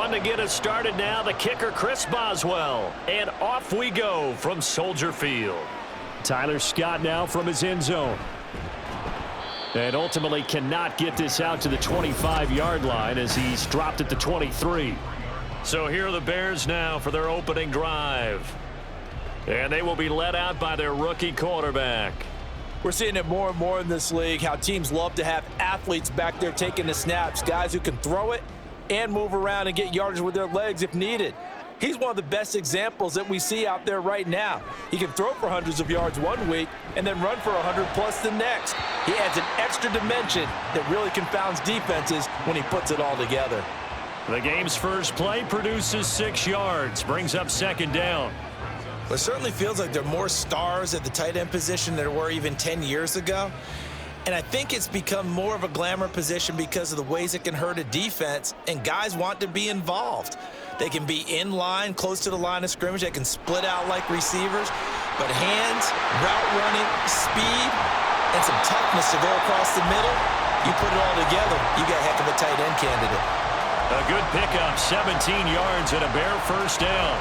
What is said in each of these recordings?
One to get us started now, the kicker, Chris Boswell. And off we go from Soldier Field. Tyler Scott now from his end zone. And ultimately cannot get this out to the 25-yard line as he's dropped at the 23. So here are the Bears now for their opening drive. And they will be led out by their rookie quarterback. We're seeing it more and more in this league, how teams love to have athletes back there taking the snaps, guys who can throw it and move around and get yardage with their legs if needed. He's one of the best examples that we see out there right now. He can throw for hundreds of yards one week and then run for 100+ the next. He adds an extra dimension that really confounds defenses when he puts it all together. The game's first play produces 6 yards, brings up second down. Well, it certainly feels like there are more stars at the tight end position than there were even 10 years ago. And I think it's become more of a glamour position because of the ways it can hurt a defense, and guys want to be involved. They can be in line, close to the line of scrimmage. They can split out like receivers. But hands, route running, speed, and some toughness to go across the middle, you put it all together, you got a heck of a tight end candidate. A good pickup, 17 yards and a Bear first down.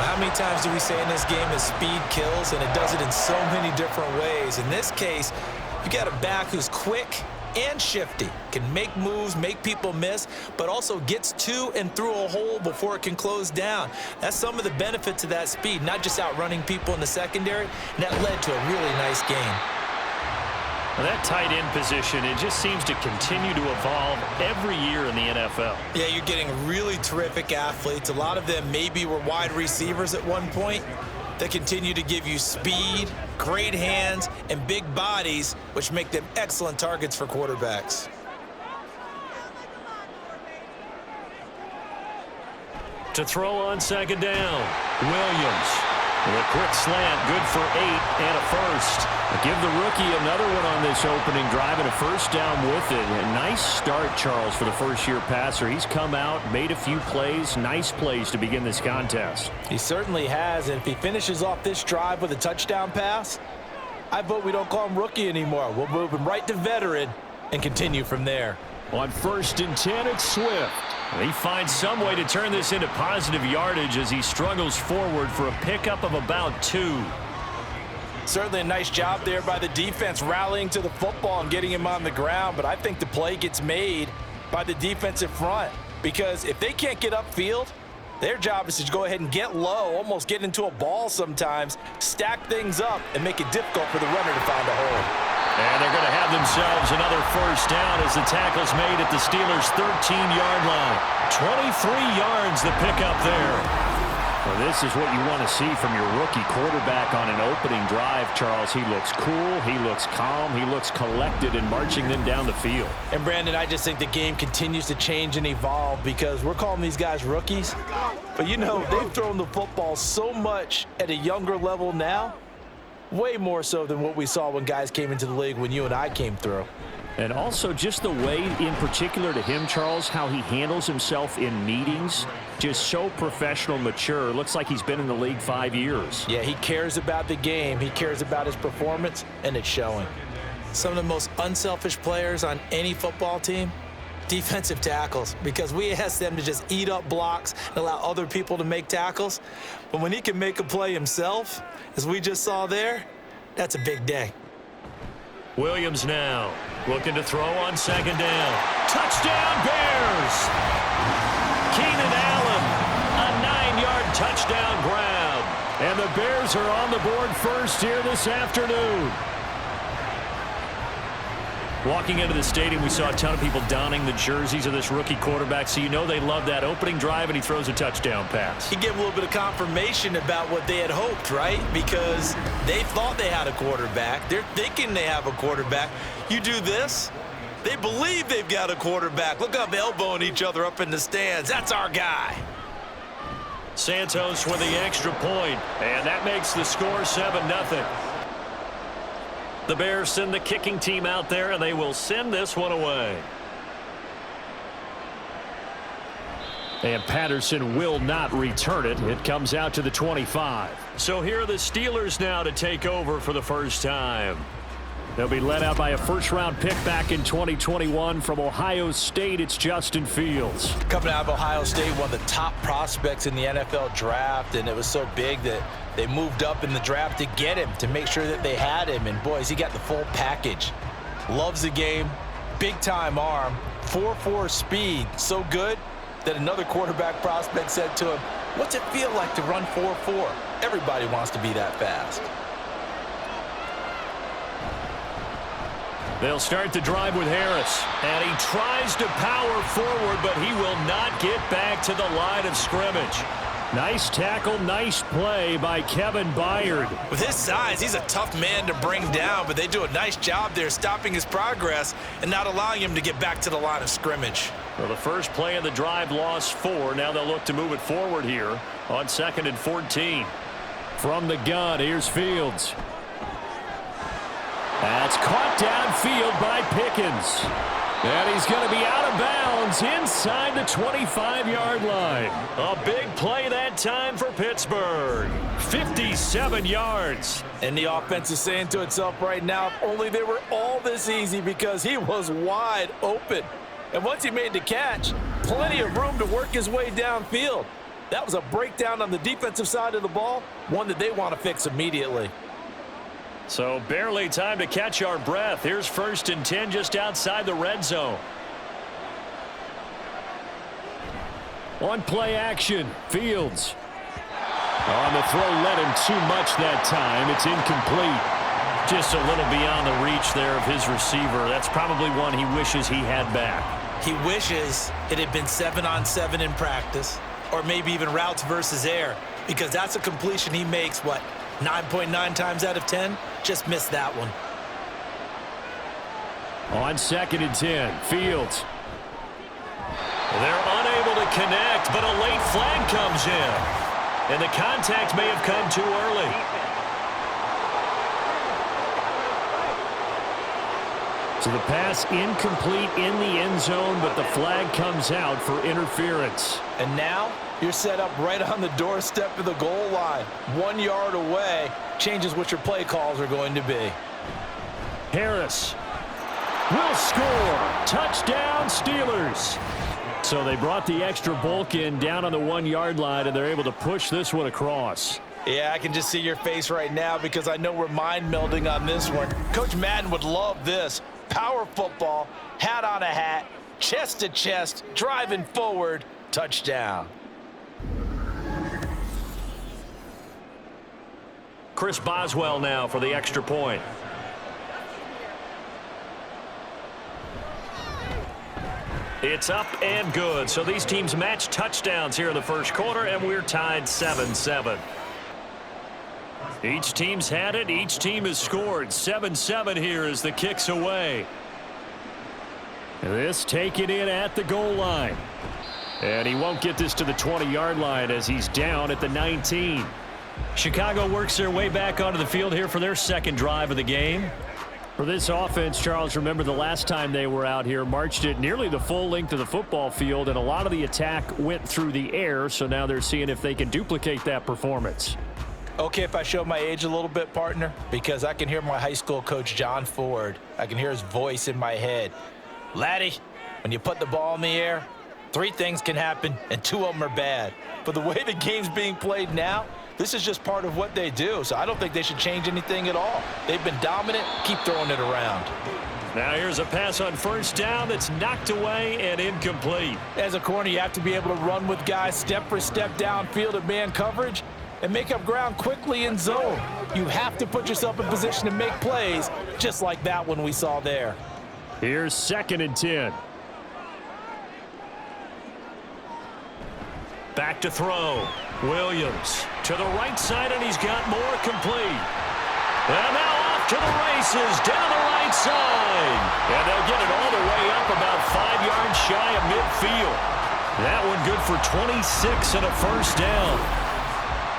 How many times do we say in this game that speed kills, and it does it in so many different ways? In this case, you got a back who's quick and shifty, can make moves, make people miss, but also gets to and through a hole before it can close down. That's some of the benefits of that speed, not just outrunning people in the secondary, and that led to a really nice game. Well, that tight end position, it just seems to continue to evolve every year in the NFL. Yeah, you're getting really terrific athletes. A lot of them maybe were wide receivers at one point. They continue to give you speed, great hands, and big bodies, which make them excellent targets for quarterbacks. To throw on second down, Williams. With a quick slant, good for 8 and a first. Give the rookie another one on this opening drive and a first down with it. A nice start, Charles, for the first-year passer. He's come out, made a few plays, nice plays to begin this contest. He certainly has, and if he finishes off this drive with a touchdown pass, I vote we don't call him rookie anymore. We'll move him right to veteran and continue from there. On 1st and 10, it's Swift. He finds some way to turn this into positive yardage as he struggles forward for a pickup of about 2. Certainly a nice job there by the defense rallying to the football and getting him on the ground, but I think the play gets made by the defensive front because if they can't get upfield, their job is to go ahead and get low, almost get into a ball sometimes, stack things up, and make it difficult for the runner to find a hole. And they're going to have themselves another first down as the tackle's made at the Steelers' 13-yard line. 23 yards the pickup there. Well, this is what you want to see from your rookie quarterback on an opening drive, Charles. He looks cool, he looks calm, he looks collected in marching them down the field. And, Brandon, I just think the game continues to change and evolve because we're calling these guys rookies. But, you know, they've thrown the football so much at a younger level now, way more so than what we saw when guys came into the league when you and I came through. And also just the way, in particular to him, Charles, how he handles himself in meetings, just so professional, mature. Looks like he's been in the league 5 years. Yeah, he cares about the game. He cares about his performance, and it's showing. Some of the most unselfish players on any football team, defensive tackles, because we ask them to just eat up blocks and allow other people to make tackles. But when he can make a play himself, as we just saw there, that's a big day. Williams now looking to throw on second down. Touchdown, Bears! Keenan Allen, a 9-yard touchdown grab. And the Bears are on the board first here this afternoon. Walking into the stadium, we saw a ton of people donning the jerseys of this rookie quarterback, so you know they love that opening drive, and he throws a touchdown pass. He gave a little bit of confirmation about what they had hoped, right? Because they thought they had a quarterback. They're thinking they have a quarterback. You do this, they believe they've got a quarterback. Look up, elbowing each other up in the stands. That's our guy. Santos with the extra point, and that makes the score 7-0. The Bears send the kicking team out there, and they will send this one away. And Patterson will not return it. It comes out to the 25. So here are the Steelers now to take over for the first time. They'll be led out by a first-round pick back in 2021 from Ohio State. It's Justin Fields. Coming out of Ohio State, one of the top prospects in the NFL draft, and it was so big that they moved up in the draft to get him, to make sure that they had him. And, boys, he got the full package. Loves the game, big-time arm, 4.4 speed, so good that another quarterback prospect said to him, "What's it feel like to run 4.4? Everybody wants to be that fast." They'll start the drive with Harris, and he tries to power forward, but he will not get back to the line of scrimmage. Nice tackle, nice play by Kevin Byard. With his size, he's a tough man to bring down, but they do a nice job there stopping his progress and not allowing him to get back to the line of scrimmage. Well, the first play of the drive lost 4. Now they'll look to move it forward here on 2nd and 14. From the gun, here's Fields. That's caught downfield by Pickens. And he's going to be out of bounds inside the 25-yard line. A big play that time for Pittsburgh. 57 yards. And the offense is saying to itself right now, if only they were all this easy, because he was wide open. And once he made the catch, plenty of room to work his way downfield. That was a breakdown on the defensive side of the ball, one that they want to fix immediately. So barely time to catch our breath. Here's 1st and 10 just outside the red zone. On play action, Fields. On the throw, led him too much that time. It's incomplete. Just a little beyond the reach there of his receiver. That's probably one he wishes he had back. He wishes it had been 7-on-7 in practice, or maybe even routes versus air, because that's a completion he makes, 9.9 times out of 10? Just missed that one. On 2nd and 10, Fields. They're unable to connect, but a late flag comes in. And the contact may have come too early. So the pass incomplete in the end zone, but the flag comes out for interference. And now you're set up right on the doorstep of the goal line. 1 yard away changes what your play calls are going to be. Harris will score. Touchdown, Steelers. So they brought the extra bulk in down on the 1 yard line, and they're able to push this one across. Yeah, I can just see your face right now because I know we're mind melding on this one. Coach Madden would love this. Power football, hat on a hat, chest to chest, driving forward, touchdown. Chris Boswell now for the extra point. It's up and good. So these teams match touchdowns here in the first quarter, and we're tied 7-7. Each team's had it. Each team has scored. 7-7 here as the kick's away. This taken in at the goal line. And he won't get this to the 20-yard line as he's down at the 19. Chicago works their way back onto the field here for their second drive of the game. For this offense, Charles, remember the last time they were out here, marched it nearly the full length of the football field, and a lot of the attack went through the air, so now they're seeing if they can duplicate that performance. Okay, if I show my age a little bit, partner, because I can hear my high school coach, John Ford. I can hear his voice in my head. Laddie, when you put the ball in the air, 3 things can happen, and 2 of them are bad. But the way the game's being played now, this is just part of what they do, so I don't think they should change anything at all. They've been dominant. Keep throwing it around. Now here's a pass on first down that's knocked away and incomplete. As a corner, you have to be able to run with guys step for step downfield in man coverage and make up ground quickly in zone. You have to put yourself in position to make plays, just like that one we saw there. Here's 2nd and 10. Back to throw. Williams to the right side, and he's got more complete. And now off to the races down the right side. And they'll get it all the way up about 5 yards shy of midfield. That one good for 26 and a first down.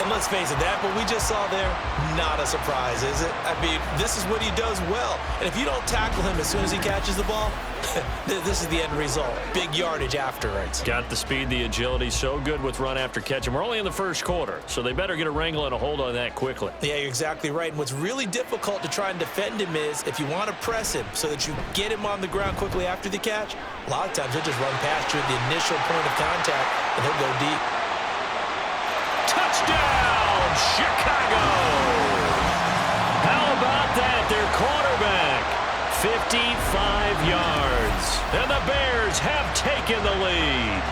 And let's face it, that what we just saw there, not a surprise, is it? I mean, this is what he does well. And if you don't tackle him as soon as he catches the ball, this is the end result. Big yardage afterwards. Got the speed, the agility, so good with run after catch. And we're only in the first quarter, so they better get a wrangle and a hold on that quickly. Yeah, you're exactly right. And what's really difficult to try and defend him is if you want to press him so that you get him on the ground quickly after the catch, a lot of times he'll just run past you at the initial point of contact, and he'll go deep. Touchdown, Chicago! How about that? Their quarterback, 55 yards. And the Bears have taken the lead.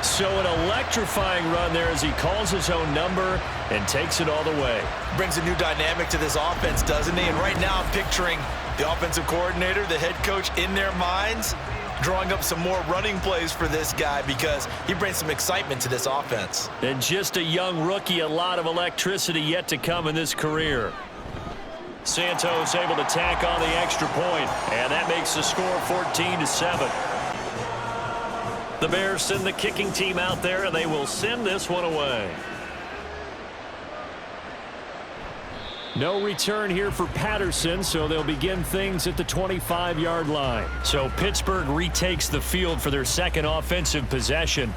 So an electrifying run there as he calls his own number and takes it all the way. Brings a new dynamic to this offense, doesn't he? And right now I'm picturing the offensive coordinator, the head coach in their minds, drawing up some more running plays for this guy because he brings some excitement to this offense. And just a young rookie, a lot of electricity yet to come in this career. Santos able to tack on the extra point, and that makes the score 14-7. The Bears send the kicking team out there, and they will send this one away. No return here for Patterson, so they'll begin things at the 25-yard line. So Pittsburgh retakes the field for their second offensive possession.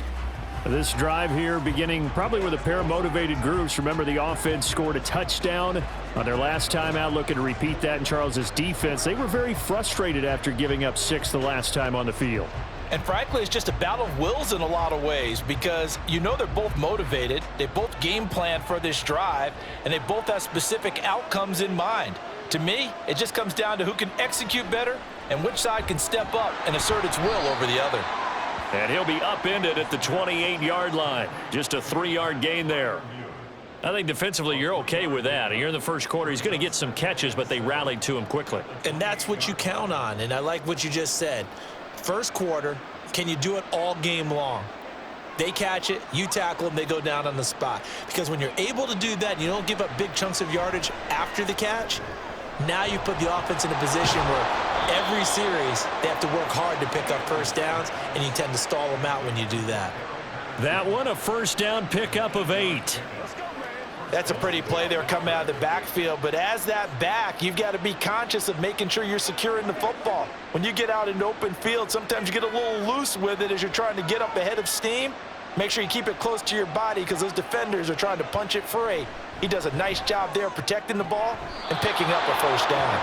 This drive here beginning probably with a pair of motivated groups. Remember, the offense scored a touchdown on their last time out, looking to repeat that in Charles's defense. They were very frustrated after giving up 6 the last time on the field. And frankly, it's just a battle of wills in a lot of ways because you know they're both motivated, they both game plan for this drive, and they both have specific outcomes in mind. To me, it just comes down to who can execute better and which side can step up and assert its will over the other. And he'll be upended at the 28-yard line. Just a 3-yard gain there. I think defensively you're okay with that. You're in the first quarter. He's going to get some catches, but they rallied to him quickly. And that's what you count on, and I like what you just said. First quarter, can you do it all game long? They catch it, you tackle them, they go down on the spot. Because when you're able to do that, you don't give up big chunks of yardage after the catch, now you put the offense in a position where every series they have to work hard to pick up first downs, and you tend to stall them out when you do that. That one, a first down pickup of 8. That's a pretty play there coming out of the backfield, but as that back, you've got to be conscious of making sure you're securing the football. When you get out in open field, sometimes you get a little loose with it as you're trying to get up ahead of steam. Make sure you keep it close to your body because those defenders are trying to punch it free. He does a nice job there protecting the ball and picking up a first down.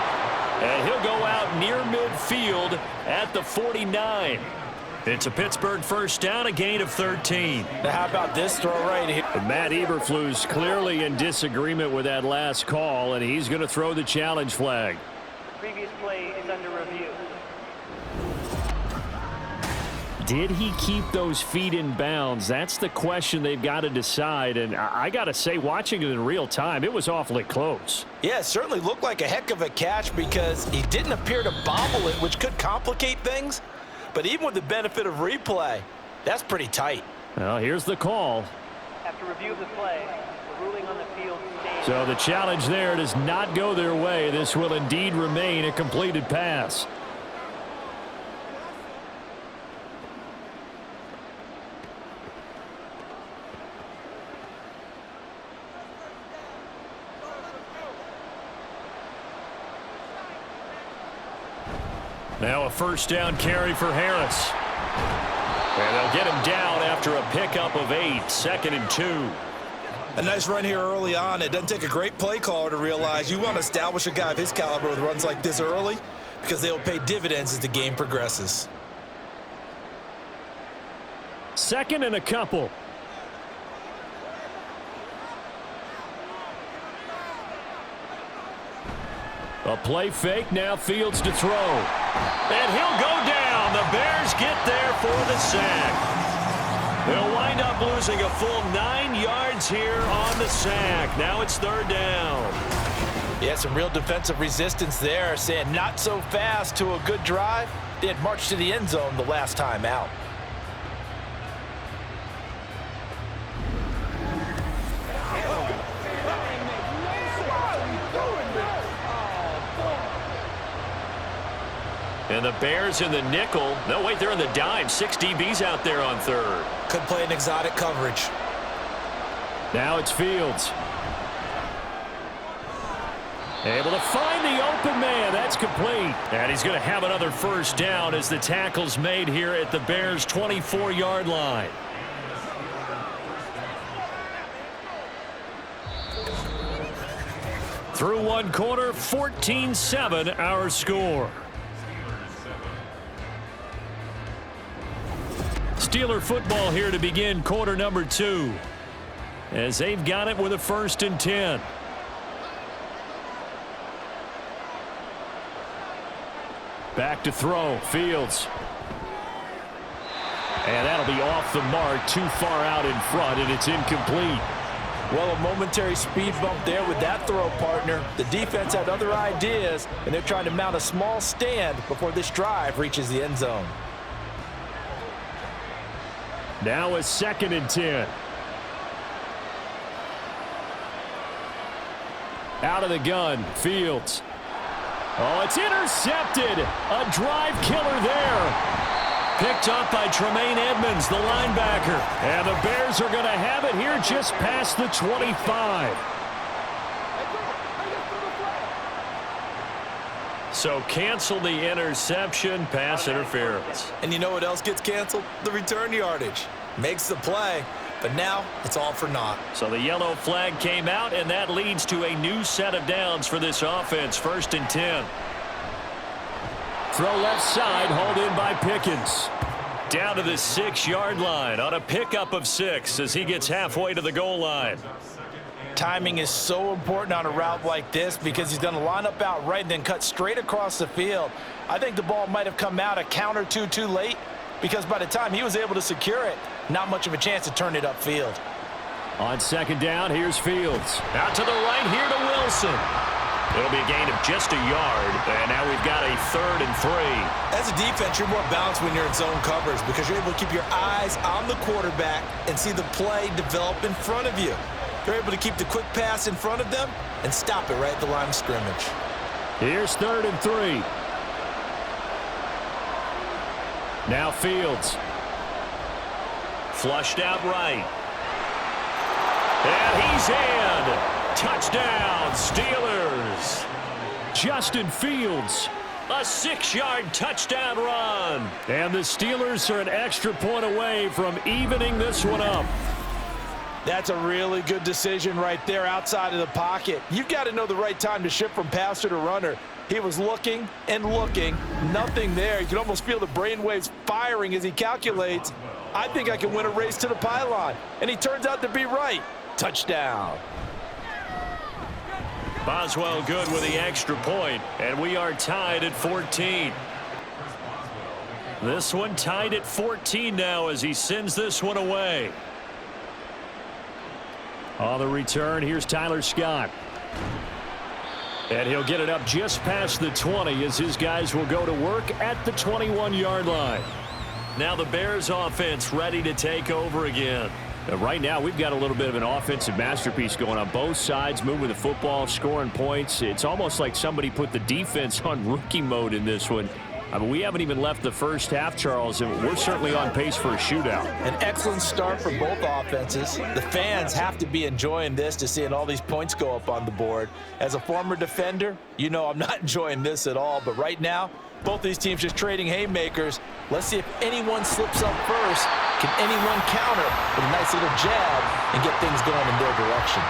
And he'll go out near midfield at the 49. It's a Pittsburgh first down, a gain of 13. Now how about this throw right here? Matt Eberflus clearly in disagreement with that last call, and he's going to throw the challenge flag. Previous play is under review. Did he keep those feet in bounds? That's the question they've got to decide. And I got to say, watching it in real time, it was awfully close. Yeah, it certainly looked like a heck of a catch because he didn't appear to bobble it, which could complicate things. But even with the benefit of replay, that's pretty tight. Well, here's the call. After review of the play, the ruling on the field stays. So the challenge there does not go their way. This will indeed remain a completed pass. Now a first down carry for Harris. And they'll get him down after a pickup of 8, 2nd and 2. A nice run here early on. It doesn't take a great play caller to realize you want to establish a guy of his caliber with runs like this early because they'll pay dividends as the game progresses. 2nd and a couple. A play fake, now Fields to throw. And he'll go down. The Bears get there for the sack. They'll wind up losing a full 9 yards here on the sack. Now it's 3rd down. Yeah, some real defensive resistance there, saying not so fast to a good drive. They had marched to the end zone the last time out. And the Bears in the nickel. No, wait, they're in the dime. 6 DBs out there on 3rd. Could play an exotic coverage. Now it's Fields. Able to find the open man. That's complete. And he's going to have another first down as the tackle's made here at the Bears' 24-yard line. Through one quarter, 14-7 our score. Steeler football here to begin quarter number 2. As they've got it with a 1st and 10. Back to throw, Fields. And that'll be off the mark, too far out in front, and it's incomplete. Well, a momentary speed bump there with that throw, partner. The defense had other ideas, and they're trying to mount a small stand before this drive reaches the end zone. Now a 2nd and 10. Out of the gun, Fields. Oh, it's intercepted. A drive killer there. Picked up by Tremaine Edmonds, the linebacker. And the Bears are going to have it here just past the 25. So cancel the interception, pass interference. And you know what else gets canceled? The return yardage. Makes the play, but now it's all for naught. So the yellow flag came out, and that leads to a new set of downs for this offense. 1st and 10. Throw left side, hauled in by Pickens. Down to the 6-yard line on a pickup of 6 as he gets halfway to the goal line. Timing is so important on a route like this because he's going to line up out right and then cut straight across the field. I think the ball might have come out a count or two too late because by the time he was able to secure it, not much of a chance to turn it upfield. On 2nd down, here's Fields. Out to the right here to Wilson. It'll be a gain of just a yard, and now we've got a 3rd and 3. As a defense, you're more balanced when you're in zone coverage because you're able to keep your eyes on the quarterback and see the play develop in front of you. You're able to keep the quick pass in front of them and stop it right at the line of scrimmage. Here's 3rd and 3. Now Fields. Flushed out right. And he's in. Touchdown, Steelers. Justin Fields. A 6-yard touchdown run. And the Steelers are an extra point away from evening this one up. That's a really good decision right there outside of the pocket. You've got to know the right time to shift from passer to runner. He was looking and looking. Nothing there. You can almost feel the brainwaves firing as he calculates, I think I can win a race to the pylon. And he turns out to be right. Touchdown. Boswell good with the extra point, and we are tied at 14. This one tied at 14 now as he sends this one away. On the return, here's Tyler Scott. And he'll get it up just past the 20 as his guys will go to work at the 21-yard line. Now the Bears offense ready to take over again. Right now, we've got a little bit of an offensive masterpiece going on both sides, moving the football, scoring points. It's almost like somebody put the defense on rookie mode in this one. I mean, we haven't even left the first half, Charles, and we're certainly on pace for a shootout. An excellent start for both offenses. The fans have to be enjoying this to seeing all these points go up on the board. As a former defender, you know I'm not enjoying this at all, but right now, both these teams just trading haymakers. Let's see if anyone slips up first. Can anyone counter with a nice little jab and get things going in their direction?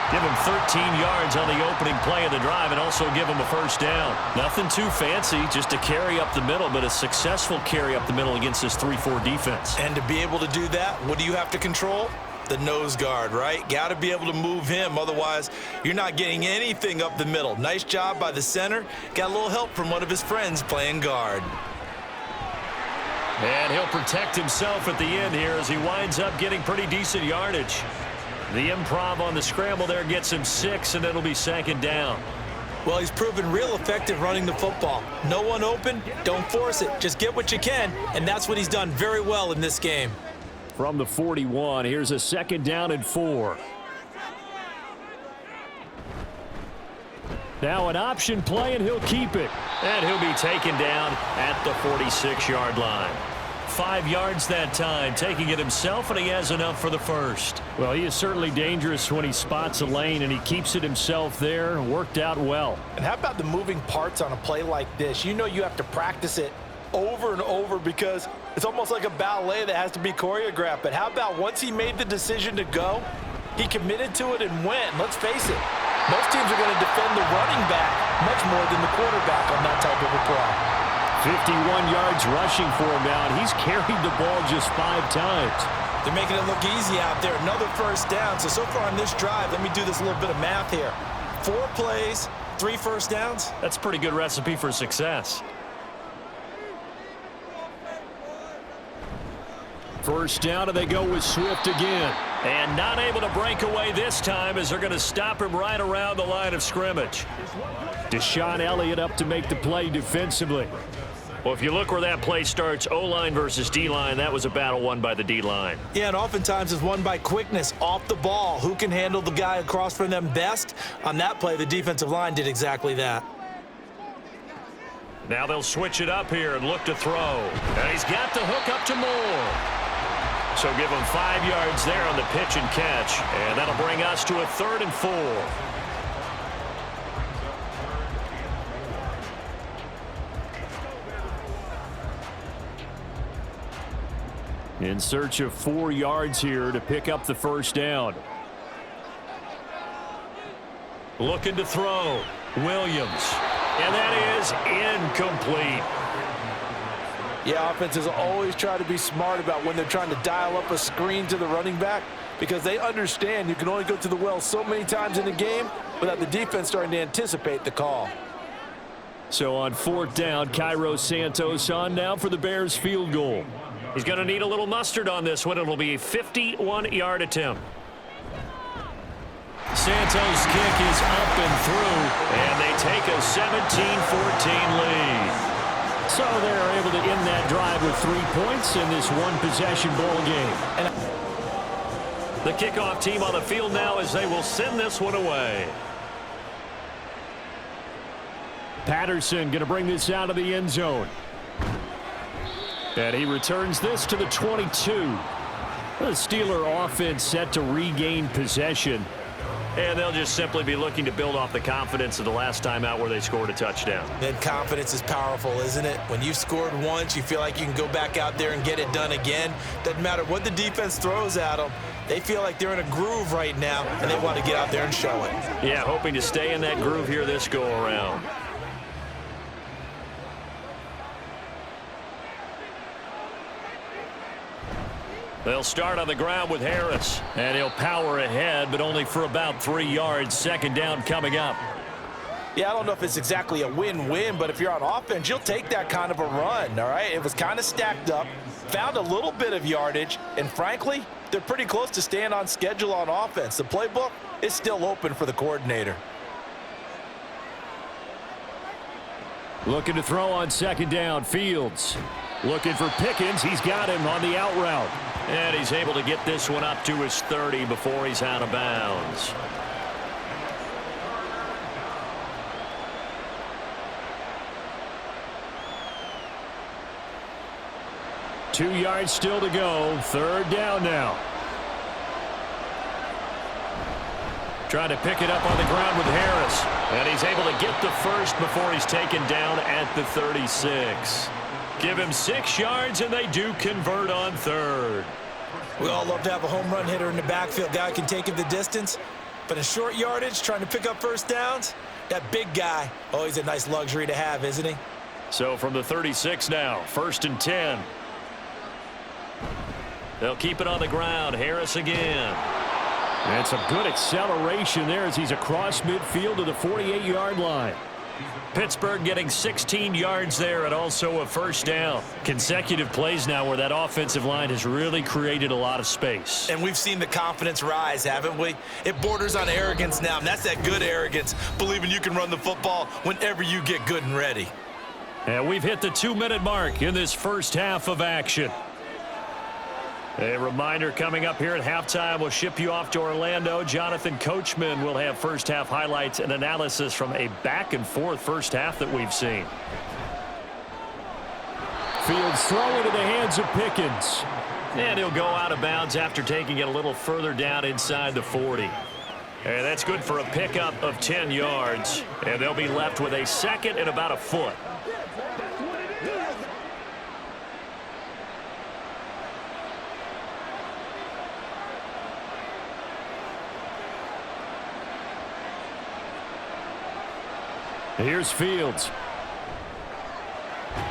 Give him 13 yards on the opening play of the drive and also give him a first down. Nothing too fancy, just a carry up the middle, but a successful carry up the middle against this 3-4 defense. And to be able to do that, what do you have to control? The nose guard, right? Got to be able to move him. Otherwise, you're not getting anything up the middle. Nice job by the center. Got a little help from one of his friends playing guard. And he'll protect himself at the end here as he winds up getting pretty decent yardage. The improv on the scramble there gets him 6, and it'll be 2nd down. Well, he's proven real effective running the football. No one open, don't force it. Just get what you can, and that's what he's done very well in this game. From the 41, here's a 2nd down and 4. Now an option play, and he'll keep it. And he'll be taken down at the 46-yard line. 5 yards that time, taking it himself, and he has enough for the first. Well, he is certainly dangerous when he spots a lane, and he keeps it himself there. Worked out well. And how about the moving parts on a play like this? You know you have to practice it over and over because it's almost like a ballet that has to be choreographed. But how about once he made the decision to go, he committed to it and went. Let's face it, most teams are going to defend the running back much more than the quarterback on that type of a play. 51 yards rushing for him now, and he's carried the ball just 5 times. They're making it look easy out there. Another first down. So far on this drive, let me do this little bit of math here. 4 plays, 3 first downs. That's a pretty good recipe for success. First down, and they go with Swift again. And not able to break away this time as they're going to stop him right around the line of scrimmage. Deshaun Elliott up to make the play defensively. Well, if you look where that play starts, O-line versus D-line, that was a battle won by the D-line. Yeah, and oftentimes it's won by quickness off the ball. Who can handle the guy across from them best? On that play, the defensive line did exactly that. Now they'll switch it up here and look to throw. And he's got the hook up to Moore. So give him 5 yards there on the pitch and catch. And that'll bring us to a 3rd and 4. In search of 4 yards here to pick up the first down. Looking to throw. Williams. And that is incomplete. Yeah, offenses always try to be smart about when they're trying to dial up a screen to the running back because they understand you can only go to the well so many times in a game without the defense starting to anticipate the call. So on 4th down, Cairo Santos on now for the Bears field goal. He's going to need a little mustard on this one. It'll be a 51-yard attempt. Santos' kick is up and through, and they take a 17-14 lead. So they're able to end that drive with 3 points in this one-possession ball game. And the kickoff team on the field now as they will send this one away. Patterson going to bring this out of the end zone. And he returns this to the 22. The Steeler offense set to regain possession. And they'll just simply be looking to build off the confidence of the last time out where they scored a touchdown. Then confidence is powerful, isn't it? When you've scored once, you feel like you can go back out there and get it done again. Doesn't matter what the defense throws at them. They feel like they're in a groove right now, and they want to get out there and show it. Yeah, hoping to stay in that groove here this go-around. They'll start on the ground with Harris, and he'll power ahead, but only for about 3 yards. 2nd down coming up. Yeah, I don't know if it's exactly a win-win, but if you're on offense, you'll take that kind of a run, all right? It was kind of stacked up, found a little bit of yardage, and frankly, they're pretty close to staying on schedule on offense. The playbook is still open for the coordinator. Looking to throw on 2nd down, Fields. Looking for Pickens. He's got him on the out route. And he's able to get this one up to his 30 before he's out of bounds. Two yards still to go. 3rd down now. Trying to pick it up on the ground with Harris. And he's able to get the first before he's taken down at the 36. Give him 6 yards, and they do convert on 3rd. We all love to have a home run hitter in the backfield. Guy can take it the distance. But in short yardage, trying to pick up first downs, that big guy, always a nice luxury to have, isn't he? So from the 36 now, 1st and 10. They'll keep it on the ground. Harris again. And some good acceleration there as he's across midfield to the 48-yard line. Pittsburgh getting 16 yards there and also a first down. Consecutive plays now where that offensive line has really created a lot of space. And we've seen the confidence rise, haven't we? It borders on arrogance now, and that's that good arrogance, believing you can run the football whenever you get good and ready. And we've hit the 2-minute mark in this first half of action. A reminder coming up here at halftime, we'll ship you off to Orlando. Jonathan Coachman will have first half highlights and analysis from a back-and-forth first half that we've seen. Fields throw into the hands of Pickens. And he'll go out of bounds after taking it a little further down inside the 40. And that's good for a pickup of 10 yards. And they'll be left with a second and about a foot. Here's Fields.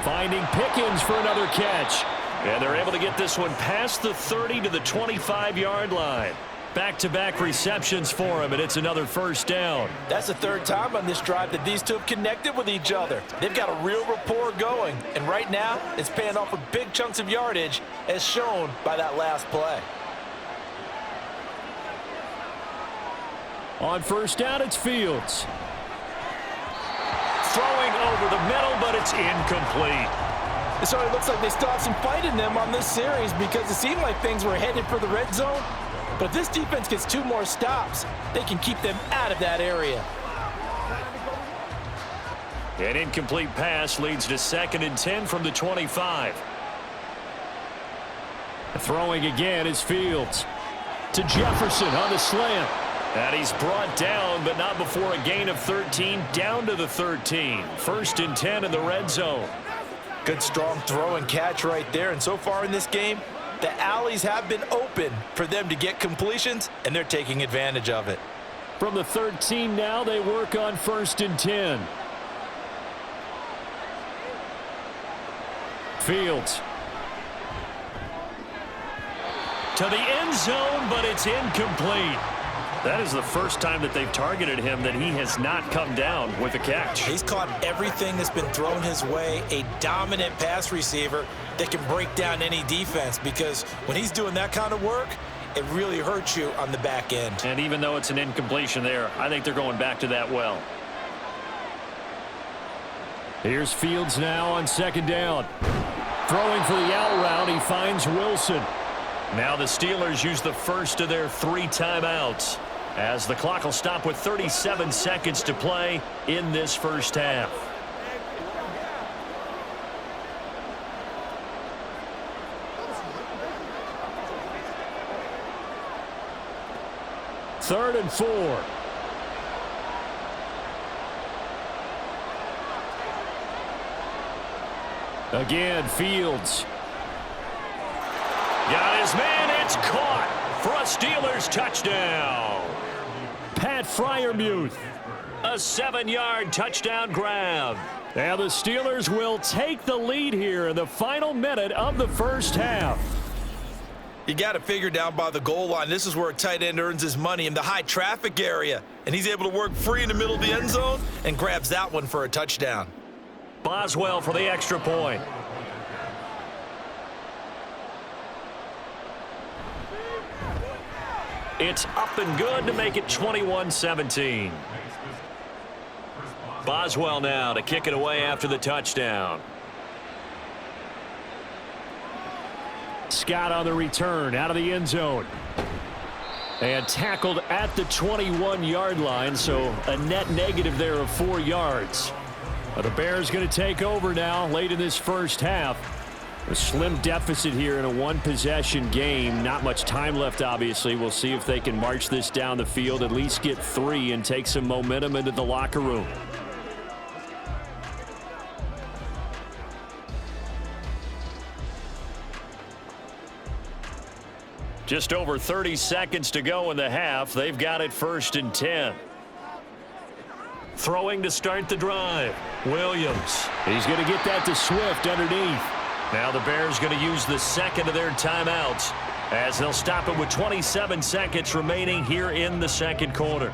Finding Pickens for another catch. And they're able to get this one past the 30 to the 25-yard line. Back-to-back receptions for him, and it's another first down. That's the third time on this drive that these two have connected with each other. They've got a real rapport going, and right now it's paying off with big chunks of yardage as shown by that last play. On first down, it's Fields. Throwing over the middle, but it's incomplete. It certainly looks like they still have some fight in them on this series because it seemed like things were headed for the red zone. But if this defense gets 2 more stops, they can keep them out of that area. An incomplete pass leads to 2nd and 10 from the 25. Throwing again is Fields. To Jefferson on the slant. And he's brought down, but not before a gain of 13, down to the 13. 1st and 10 in the red zone. Good strong throw and catch right there. And so far in this game, the alleys have been open for them to get completions, and they're taking advantage of it. From the 13 now, they work on 1st and 10. Fields. To the end zone, but it's incomplete. That is the first time that they've targeted him that he has not come down with a catch. He's caught everything that's been thrown his way, a dominant pass receiver that can break down any defense, because when he's doing that kind of work, it really hurts you on the back end. And even though it's an incompletion there, I think they're going back to that well. Here's Fields now on 2nd down. Throwing for the out route, he finds Wilson. Now the Steelers use the first of their 3 timeouts, as the clock will stop with 37 seconds to play in this first half. Third and 4. Again, Fields. Got his man, it's caught for a Steelers touchdown. Pat Freiermuth, a 7-yard touchdown grab. And the Steelers will take the lead here in the final minute of the first half. You got to figure down by the goal line, this is where a tight end earns his money, in the high traffic area. And he's able to work free in the middle of the end zone and grabs that one for a touchdown. Boswell for the extra point. It's up and good to make it 21-17. Boswell now to kick it away after the touchdown. Scott on the return out of the end zone. And tackled at the 21-yard line, so a net negative there of 4 yards. The Bears going to take over now late in this first half. A slim deficit here in a 1-possession game. Not much time left, obviously. We'll see if they can march this down the field, at least get 3 and take some momentum into the locker room. Just over 30 seconds to go in the half. They've got it 1st and 10. Throwing to start the drive. Williams. He's going to get that to Swift underneath. Now the Bears going to use the second of their timeouts, as they'll stop it with 27 seconds remaining here in the second quarter.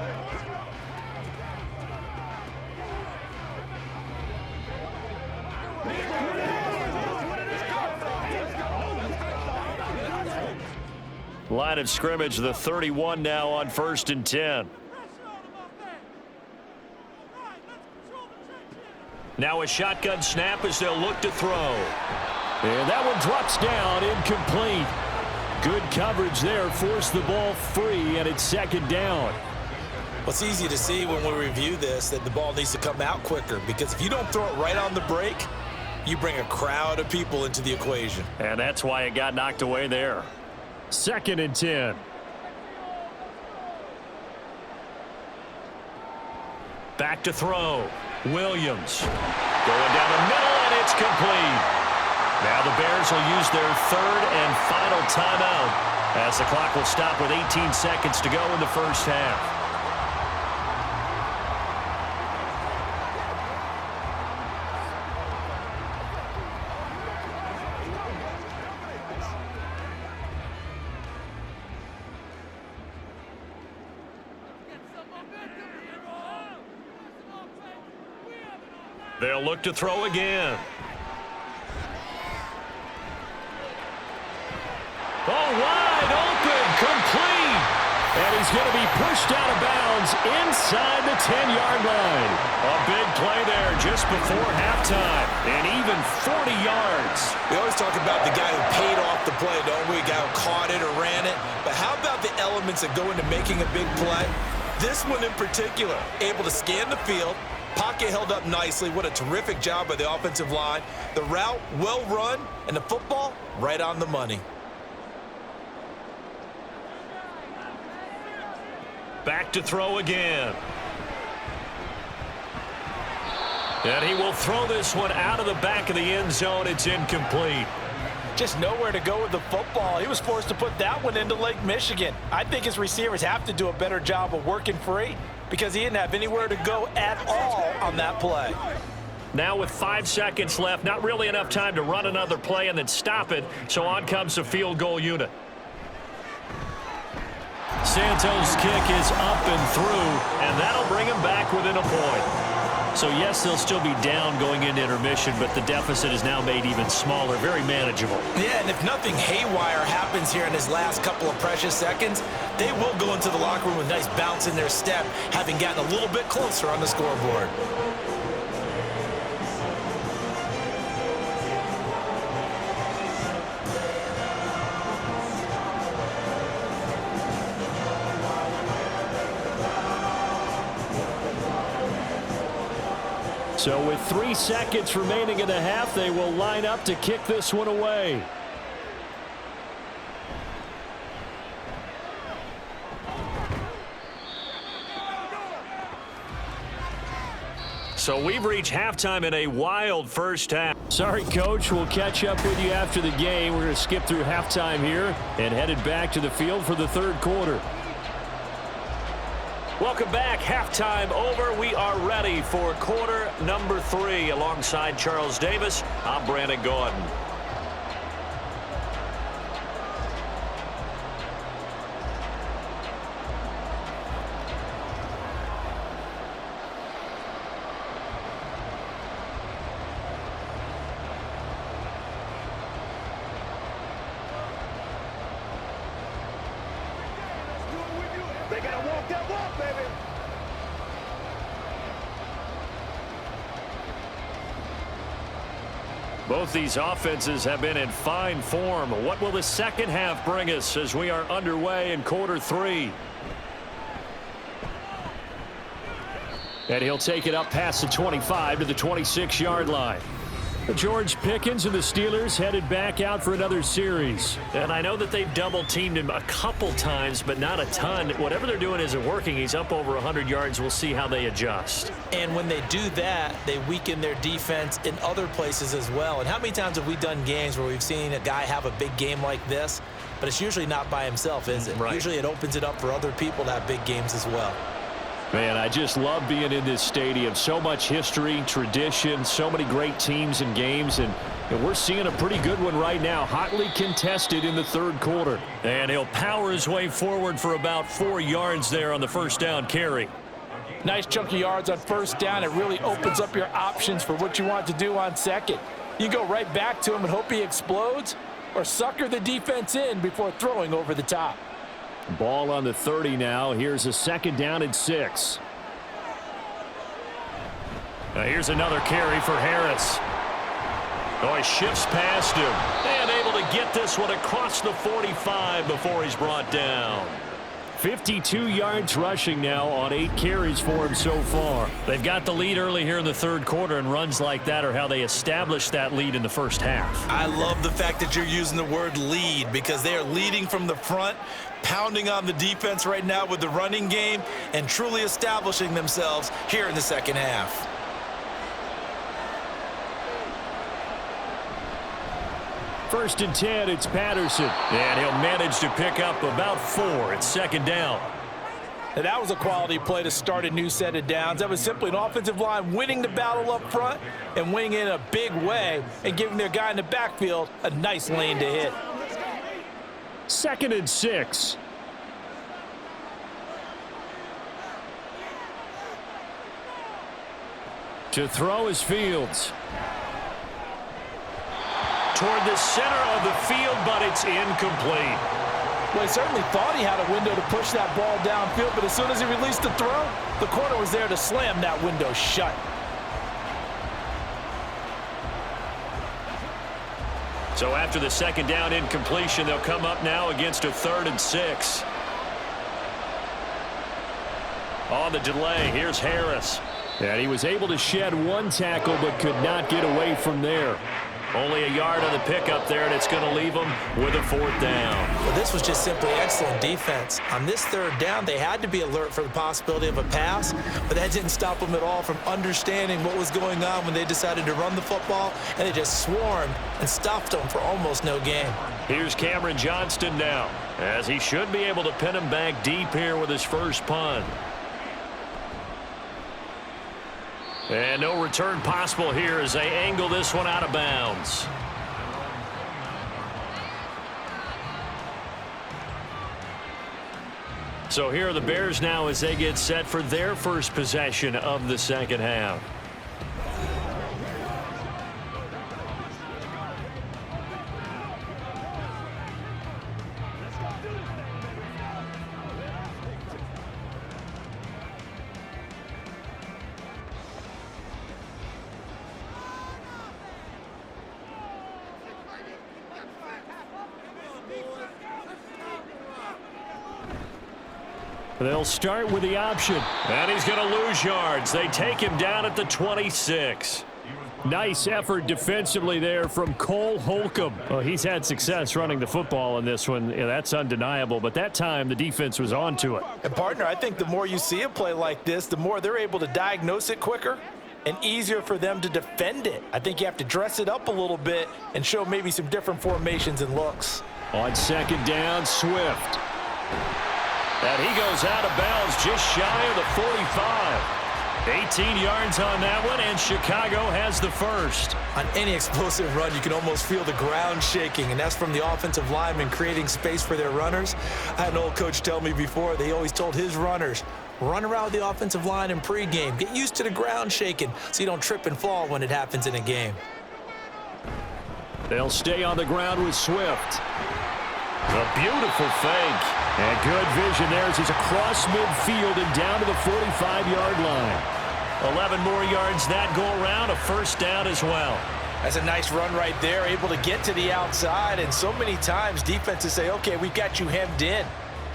Line of scrimmage, the 31 now on 1st and 10. Now a shotgun snap as they'll look to throw. And that one drops down, incomplete. Good coverage there, forced the ball free, and it's 2nd down. Well, it's easy to see when we review this that the ball needs to come out quicker, because if you don't throw it right on the break, you bring a crowd of people into the equation. And that's why it got knocked away there. 2nd and 10. Back to throw. Williams going down the middle, and it's complete. Now the Bears will use their 3rd and final timeout as the clock will stop with 18 seconds to go in the first half. They'll look to throw again. Oh, wide open, complete. And he's going to be pushed out of bounds inside the 10-yard line. A big play there just before halftime. And even 40 yards. We always talk about the guy who paid off the play, don't we? The guy who caught it or ran it. But how about the elements that go into making a big play? This one in particular, able to scan the field, pocket held up nicely. What a terrific job by the offensive line. The route well run, and the football right on the money. Back to throw again. And he will throw this one out of the back of the end zone. It's incomplete. Just nowhere to go with the football. He was forced to put that one into Lake Michigan. I think his receivers have to do a better job of working free because he didn't have anywhere to go at all on that play. Now with 5 seconds left, not really enough time to run another play and then stop it. So on comes the field goal unit. Santos' kick is up and through, and that'll bring him back within a point. So, yes, they'll still be down going into intermission, but the deficit is now made even smaller, very manageable. Yeah, and if nothing haywire happens here in his last couple of precious seconds, they will go into the locker room with a nice bounce in their step, having gotten a little bit closer on the scoreboard. So with 3 seconds remaining in the half, they will line up to kick this one away. So we've reached halftime in a wild first half. Sorry, Coach. We'll catch up with you after the game. We're going to skip through halftime here and headed back to the field for the third quarter. Welcome back. Halftime over. We are ready for quarter number 3. Alongside Charles Davis, I'm Brandon Gordon. They gotta walk that walk, baby. Both these offenses have been in fine form. What will the second half bring us as we are underway in quarter 3? And he'll take it up past the 25 to the 26-yard line. George Pickens and the Steelers headed back out for another series. And I know that they've double-teamed him a couple times, but not a ton. Whatever they're doing isn't working. He's up over 100 yards. We'll see how they adjust. And when they do that, they weaken their defense in other places as well. And how many times have we done games where we've seen a guy have a big game like this, but it's usually not by himself, is it? Right. Usually it opens it up for other people to have big games as well. Man, I just love being in this stadium. So much history, tradition, so many great teams and games, and we're seeing a pretty good one right now, hotly contested in the third quarter. And he'll power his way forward for about 4 yards there on the first down carry. Nice chunk of yards on first down. It really opens up your options for what you want to do on second. You go right back to him and hope he explodes, or sucker the defense in before throwing over the top. Ball on the 30 now. Here's a second down and 6. Here's another carry for Harris. Oh, he shifts past him. And able to get this one across the 45 before he's brought down. 52 yards rushing now on 8 carries for him so far. They've got the lead early here in the third quarter, and runs like that are how they established that lead in the first half. I love the fact that you're using the word lead because they are leading from the front, pounding on the defense right now with the running game, and truly establishing themselves here in the second half. First and 10, it's Patterson. And he'll manage to pick up about 4. It's second down. And that was a quality play to start a new set of downs. That was simply an offensive line winning the battle up front and winning in a big way and giving their guy in the backfield a nice lane to hit. Second and 6. To throw is Fields. Toward the center of the field, but it's incomplete. Well, he certainly thought he had a window to push that ball downfield, but as soon as he released the throw, the corner was there to slam that window shut. So after the second down incompletion, they'll come up now against a 3rd and 6. On the delay, here's Harris. And he was able to shed 1 tackle but could not get away from there. Only a yard on the pickup there, and it's going to leave them with a 4th down. Well, this was just simply excellent defense. On this 3rd down, they had to be alert for the possibility of a pass, but that didn't stop them at all from understanding what was going on when they decided to run the football, and they just swarmed and stopped them for almost no gain. Here's Cameron Johnston now, as he should be able to pin him back deep here with his first punt. And no return possible here as they angle this one out of bounds. So here are the Bears now as they get set for their first possession of the second half. They'll start with the option. And he's going to lose yards. They take him down at the 26. Nice effort defensively there from Cole Holcomb. Well, he's had success running the football in this one. Yeah, that's undeniable. But that time, the defense was on to it. And, partner, I think the more you see a play like this, the more they're able to diagnose it quicker and easier for them to defend it. I think you have to dress it up a little bit and show maybe some different formations and looks. On second down, Swift. And he goes out of bounds just shy of the 45. 18 yards on that one, and Chicago has the first. On any explosive run, you can almost feel the ground shaking, and that's from the offensive linemen creating space for their runners. I had an old coach tell me before, they always told his runners, run around the offensive line in pregame. Get used to the ground shaking so you don't trip and fall when it happens in a game. They'll stay on the ground with Swift. A beautiful fake. And good vision there as he's across midfield and down to the 45-yard line. 11 more yards that go around, a first down as well. That's a nice run right there, able to get to the outside. And so many times defenses say, okay, we've got you hemmed in.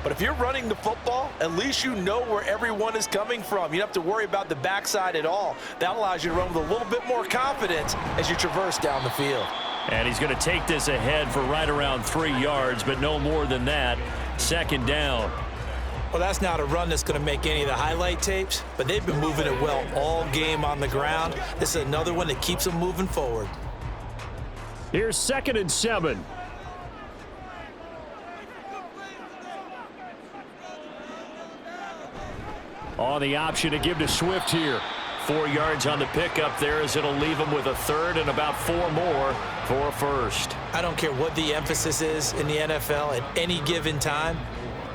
But if you're running the football, at least you know where everyone is coming from. You don't have to worry about the backside at all. That allows you to run with a little bit more confidence as you traverse down the field. And he's going to take this ahead for right around 3 yards, but no more than that. Second down. Well, that's not a run that's going to make any of the highlight tapes, but they've been moving it well all game on the ground. This is another one that keeps them moving forward. Here's 2nd and 7. On the option to give to Swift here. 4 yards on the pickup there as it'll leave him with a third and about 4 more for a first. I don't care what the emphasis is in the NFL at any given time.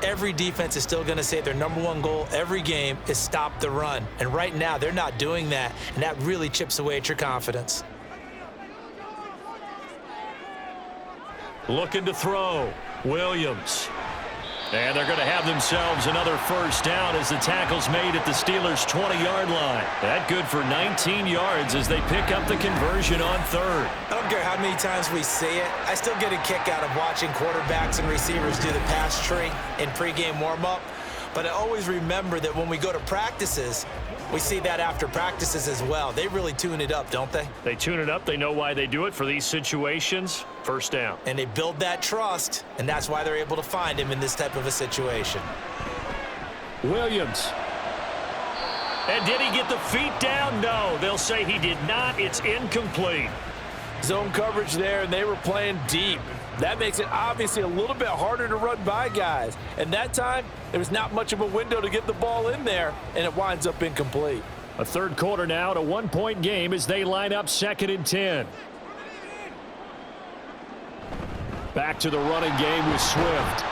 Every defense is still going to say their #1 goal every game is stop the run. And right now, they're not doing that, and that really chips away at your confidence. Looking to throw. Williams. And they're going to have themselves another first down as the tackle's made at the Steelers' 20-yard line. That good for 19 yards as they pick up the conversion on third. I don't care how many times we say it. I still get a kick out of watching quarterbacks and receivers do the pass tree in pregame warm-up. But I always remember that when we go to practices, we see that after practices as well. They really tune it up, don't they? They tune it up. They know why they do it for these situations. First down. And they build that trust, and that's why they're able to find him in this type of a situation. Williams. And did he get the feet down? No, they'll say he did not. It's incomplete. Zone coverage there, and they were playing deep. That makes it obviously a little bit harder to run by guys. And that time, there was not much of a window to get the ball in there, and it winds up incomplete. A third quarter now, at a one-point game as they line up 2nd and 10. Back to the running game with Swift.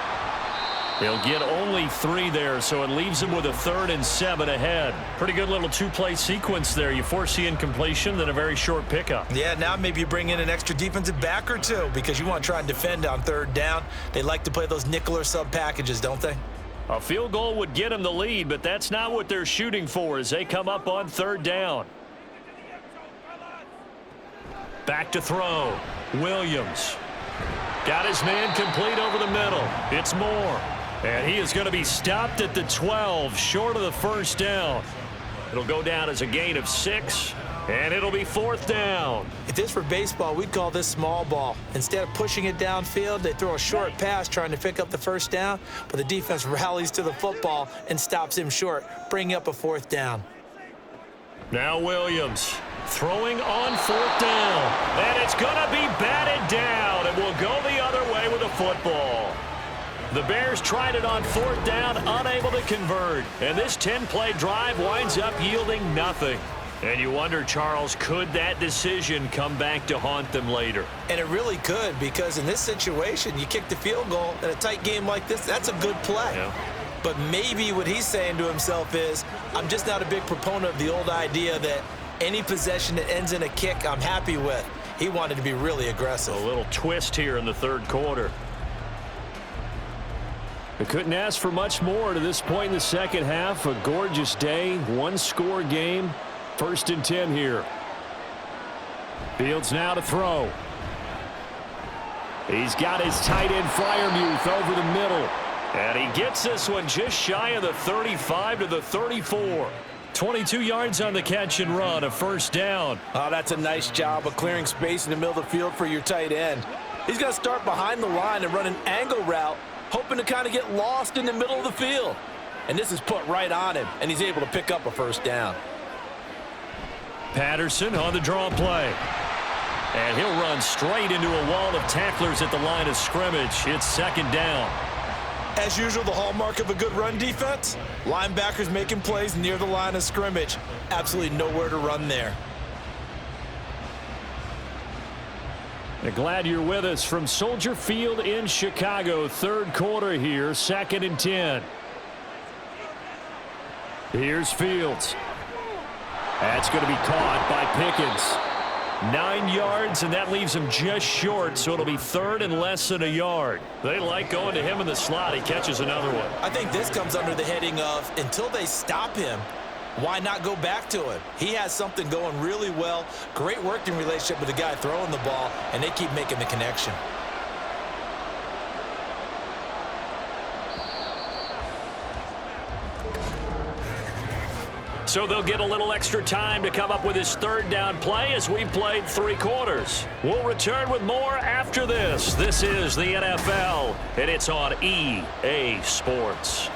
He'll get only 3 there, so it leaves him with a 3rd and 7 ahead. Pretty good little two-play sequence there. You force the incompletion, then a very short pickup. Yeah, now maybe you bring in an extra defensive back or two because you want to try and defend on 3rd down. They like to play those nickel or sub packages, don't they? A field goal would get him the lead, but that's not what they're shooting for as they come up on 3rd down. Back to throw. Williams. Got his man complete over the middle. It's Moore. And he is going to be stopped at the 12, short of the first down. It'll go down as a gain of 6, and it'll be 4th down. If this were baseball, we'd call this small ball. Instead of pushing it downfield, they throw a short pass trying to pick up the first down, but the defense rallies to the football and stops him short, bringing up a 4th down. Now Williams throwing on 4th down, and it's going to be batted down, and will go the other way with the football. The Bears tried it on 4th down, unable to convert. And this 10-play drive winds up yielding nothing. And you wonder, Charles, could that decision come back to haunt them later? And it really could, because in this situation, you kick the field goal in a tight game like this, that's a good play. Yeah. But maybe what he's saying to himself is, I'm just not a big proponent of the old idea that any possession that ends in a kick I'm happy with. He wanted to be really aggressive. A little twist here in the 3rd quarter. They couldn't ask for much more to this point in the 2nd half. A gorgeous day, 1-score game. 1st and 10 here. Fields now to throw. He's got his tight end Freiermuth over the middle. And he gets this one just shy of the 35 to the 34. 22 yards on the catch and run, a 1st down. Oh, that's a nice job of clearing space in the middle of the field for your tight end. He's going to start behind the line and run an angle route, hoping to kind of get lost in the middle of the field. And this is put right on him, and he's able to pick up a 1st down. Patterson on the draw play. And he'll run straight into a wall of tacklers at the line of scrimmage. It's 2nd down. As usual, the hallmark of a good run defense, linebackers making plays near the line of scrimmage. Absolutely nowhere to run there. Glad you're with us from Soldier Field in Chicago. 3rd quarter here, 2nd and 10. Here's Fields. That's going to be caught by Pickens. 9 yards, and that leaves him just short, so it'll be 3rd and less than a yard. They like going to him in the slot. He catches another one. I think this comes under the heading of, until they stop him, why not go back to him? He has something going really well. Great working relationship with the guy throwing the ball, and they keep making the connection. So they'll get a little extra time to come up with his 3rd down play as we've played 3 quarters. We'll return with more after this. This is the NFL, and it's on EA Sports.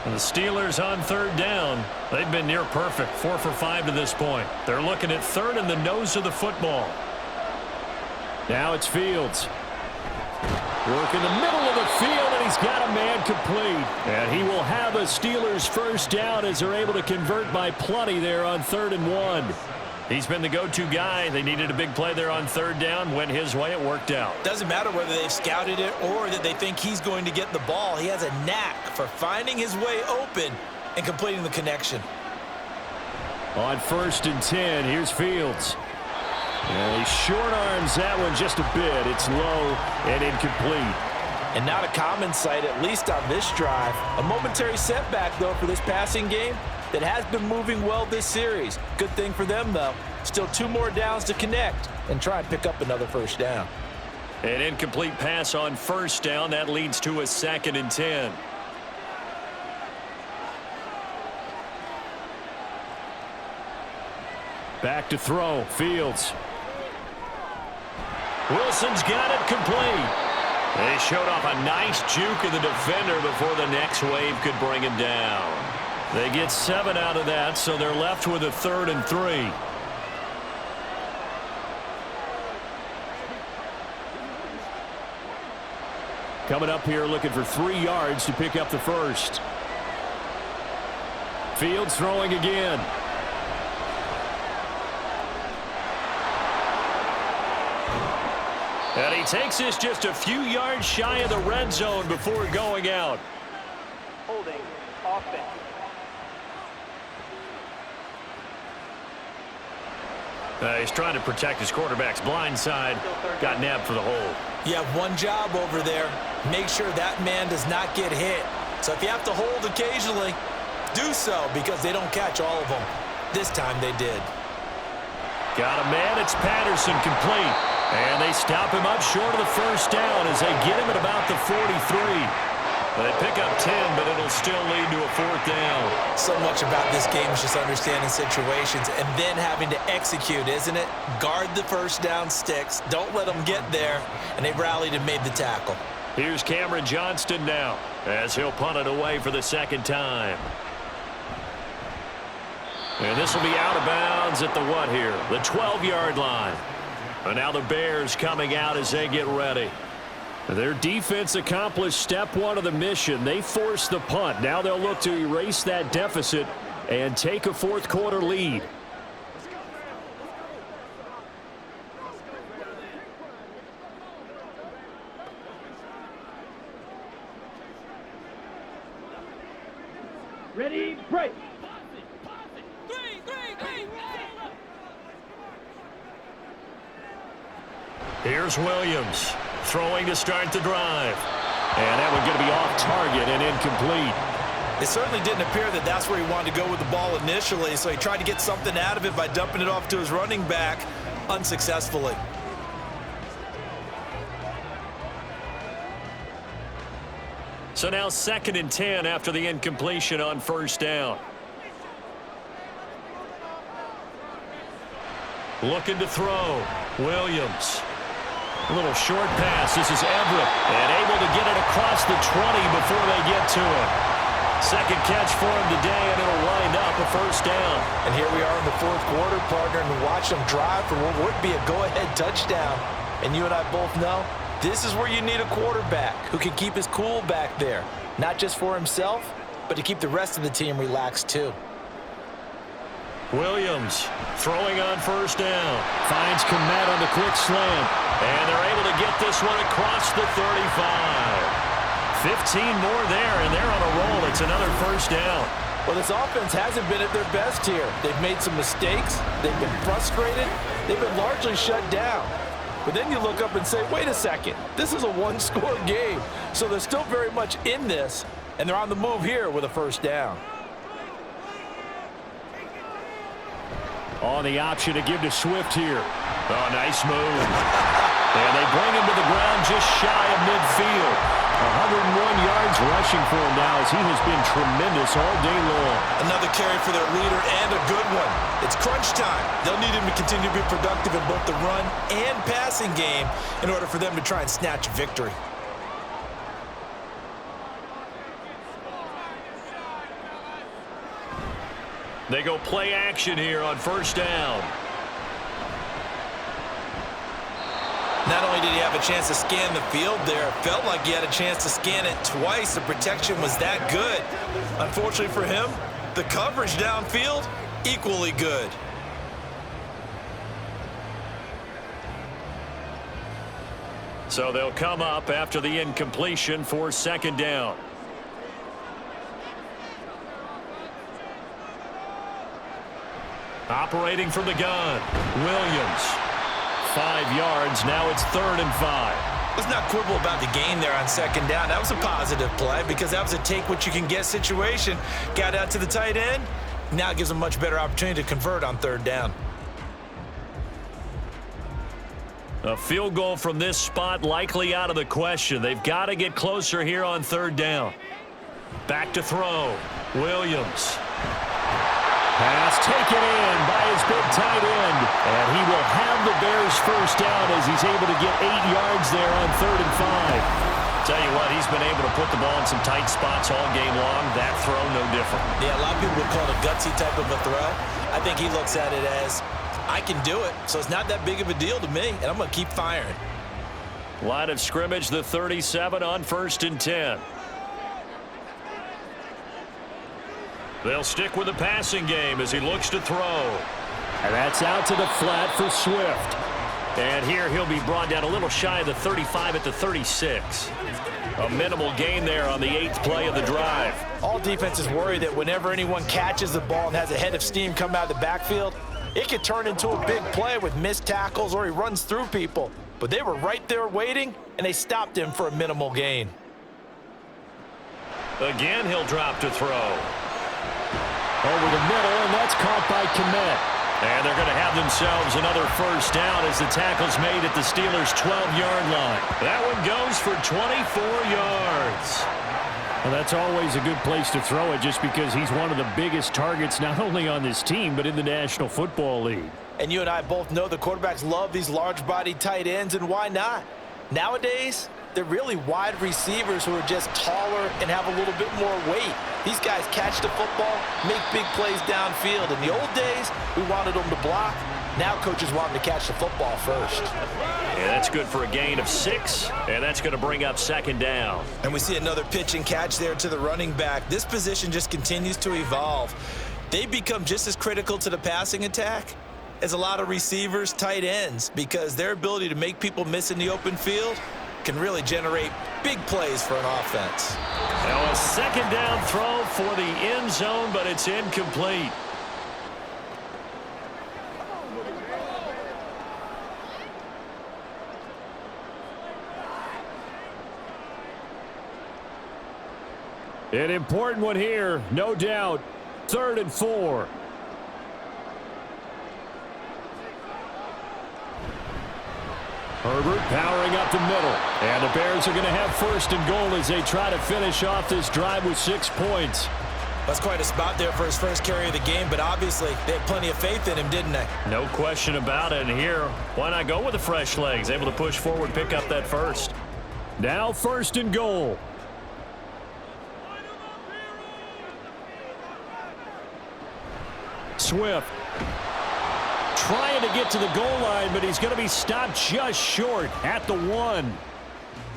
And the Steelers on 3rd down. They've been near perfect, 4 for 5 to this point. They're looking at 3rd in the nose of the football. Now it's Fields. Work in the middle of the field, and he's got a man complete. And he will have a Steelers 1st down as they're able to convert by plenty there on 3rd and 1. He's been the go-to guy. They needed a big play there on 3rd down. Went his way. It worked out. Doesn't matter whether they've scouted it or that they think he's going to get the ball. He has a knack for finding his way open and completing the connection. On 1st and 10, here's Fields. And he short arms that one just a bit. It's low and incomplete. And not a common sight, at least on this drive. A momentary setback, though, for this passing game that has been moving well this series. Good thing for them, though. Still 2 more downs to connect and try and pick up another 1st down. An incomplete pass on 1st down. That leads to a 2nd and 10. Back to throw. Fields. Wilson's got it complete. They showed off a nice juke of the defender before the next wave could bring him down. They get 7 out of that, so they're left with a 3rd and 3. Coming up here looking for 3 yards to pick up the first. Fields throwing again. And he takes this just a few yards shy of the red zone before going out. Holding. Offense. He's trying to protect his quarterback's blind side. Got nabbed for the hold. You have one job over there. Make sure that man does not get hit. So if you have to hold occasionally, do so because they don't catch all of them. This time they did. Got a man. It's Patterson complete. And they stop him up short of the first down as they get him at about the 43. They pick up 10, but it'll still lead to a 4th down. So much about this game is just understanding situations and then having to execute, isn't it? Guard the first down sticks. Don't let them get there. And they rallied and made the tackle. Here's Cameron Johnston now as he'll punt it away for the 2nd time. And this will be out of bounds at the what here? The 12-yard line. And now the Bears coming out as they get ready. Their defense accomplished step 1 of the mission. They forced the punt. Now they'll look to erase that deficit and take a 4th quarter lead. Ready, break. Here's Williams throwing to start the drive. And that one going to be off target and incomplete. It certainly didn't appear that that's where he wanted to go with the ball initially, so he tried to get something out of it by dumping it off to his running back unsuccessfully. So now 2nd and 10 after the incompletion on 1st down. Looking to throw. Williams. A little short pass. This is Everett. And able to get it across the 20 before they get to it. 2nd catch for him today, and it'll wind up a 1st down. And here we are in the 4th quarter, partner, and watch them drive for what would be a go-ahead touchdown. And you and I both know this is where you need a quarterback who can keep his cool back there. Not just for himself, but to keep the rest of the team relaxed too. Williams throwing on 1st down. Finds Komet on the quick slant. And they're able to get this one across the 35. 15 more there, and they're on a roll. It's another 1st down. Well, this offense hasn't been at their best here. They've made some mistakes. They've been frustrated. They've been largely shut down. But then you look up and say, wait a second, this is a 1-score game. So they're still very much in this, and they're on the move here with a 1st down. On the option to give to Swift here. Oh, nice move. And they bring him to the ground just shy of midfield. 101 yards rushing for him now as he has been tremendous all day long. Another carry for their leader and a good one. It's crunch time. They'll need him to continue to be productive in both the run and passing game in order for them to try and snatch a victory. They go play action here on 1st down. Not only did he have a chance to scan the field there, it felt like he had a chance to scan it twice. The protection was that good. Unfortunately for him, the coverage downfield, equally good. So they'll come up after the incompletion for 2nd down. Operating from the gun, Williams. 5 yards, now it's 3rd and 5. Let's not quibble about the gain there on 2nd down. That was a positive play because that was a take-what-you-can-get situation. Got out to the tight end. Now it gives them a much better opportunity to convert on 3rd down. A field goal from this spot likely out of the question. They've got to get closer here on 3rd down. Back to throw. Williams. Pass taken in by his big tight first down as he's able to get 8 yards there on 3rd and 5. Tell you what, he's been able to put the ball in some tight spots all game long. That throw, no different. Yeah, a lot of people would call it a gutsy type of a throw. I think he looks at it as, I can do it, so it's not that big of a deal to me, and I'm going to keep firing. Line of scrimmage, the 37 on 1st and 10. They'll stick with the passing game as he looks to throw. And that's out to the flat for Swift. And here he'll be brought down a little shy of the 35 at the 36. A minimal gain there on the 8th play of the drive. All defenses worry that whenever anyone catches the ball and has a head of steam come out of the backfield, it could turn into a big play with missed tackles or he runs through people. But they were right there waiting, and they stopped him for a minimal gain. Again, he'll drop to throw. Over the middle, and that's caught by Kmet. And they're going to have themselves another first down as the tackle's made at the Steelers' 12-yard line. That one goes for 24 yards. Well, that's always a good place to throw it just because he's one of the biggest targets not only on this team but in the National Football League. And you and I both know the quarterbacks love these large-bodied tight ends, and why not? Nowadays, they're really wide receivers who are just taller and have a little bit more weight. These guys catch the football, make big plays downfield. In the old days, we wanted them to block. Now coaches want them to catch the football first. And that's good for a gain of 6, and that's going to bring up 2nd down. And we see another pitch and catch there to the running back. This position just continues to evolve. They become just as critical to the passing attack as a lot of receivers, tight ends, because their ability to make people miss in the open field can really generate big plays for an offense. Now a 2nd down throw for the end zone, but it's incomplete. An important one here, no doubt. 3rd and 4. Herbert powering up the middle. And the Bears are going to have 1st and goal as they try to finish off this drive with 6 points. That's quite a spot there for his first carry of the game, but obviously they had plenty of faith in him, didn't they? No question about it. And here, why not go with the fresh legs? Able to push forward, pick up that first. Now 1st and goal. Swift trying to get to the goal line, but he's going to be stopped just short at the 1.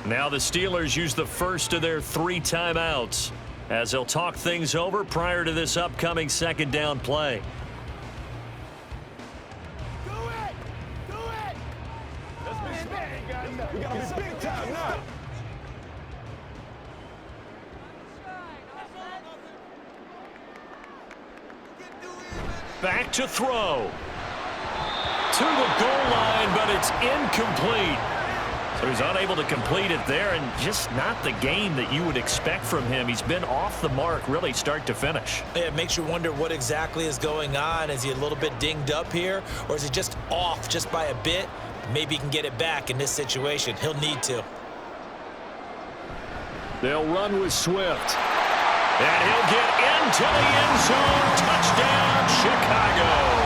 Now the Steelers use the first of their 3 timeouts as they'll talk things over prior to this upcoming 2nd down play. Do it! Do it! Let's be smart. We got to be big time now. Back to throw. To the goal line, but it's incomplete. So he's unable to complete it there, and just not the game that you would expect from him. He's been off the mark really start to finish. Yeah, it makes you wonder what exactly is going on. Is he a little bit dinged up here, or is he just off just by a bit? Maybe he can get it back in this situation. He'll need to. They'll run with Swift. And he'll get into the end zone. Touchdown, Chicago.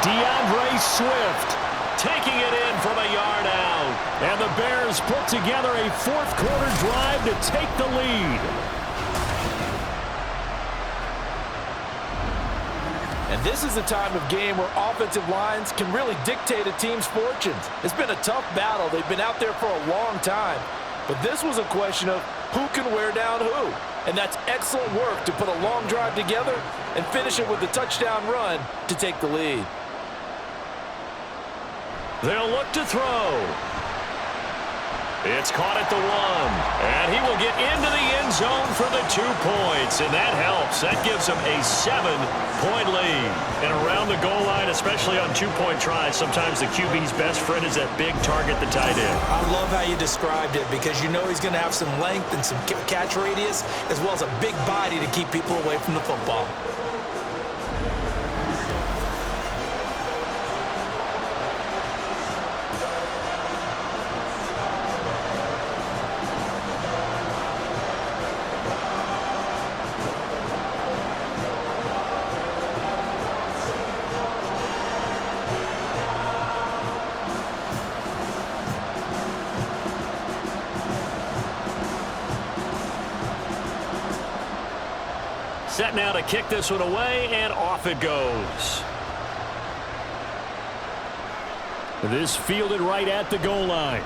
DeAndre Swift Taking it in from a yard out. And the Bears put together a 4th quarter drive to take the lead. And this is a time of game where offensive lines can really dictate a team's fortunes. It's been a tough battle. They've been out there for a long time. But this was a question of who can wear down who. And that's excellent work to put a long drive together and finish it with a touchdown run to take the lead. They'll look to throw. It's caught at the 1. And he will get into the end zone for the 2 points. And that helps. That gives him a 7-point lead. And around the goal line, especially on 2-point tries, sometimes the QB's best friend is that big target, the tight end. I love how you described it because you know he's going to have some length and some catch radius as well as a big body to keep people away from the football. Set now to kick this one away, and off it goes. This fielded right at the goal line.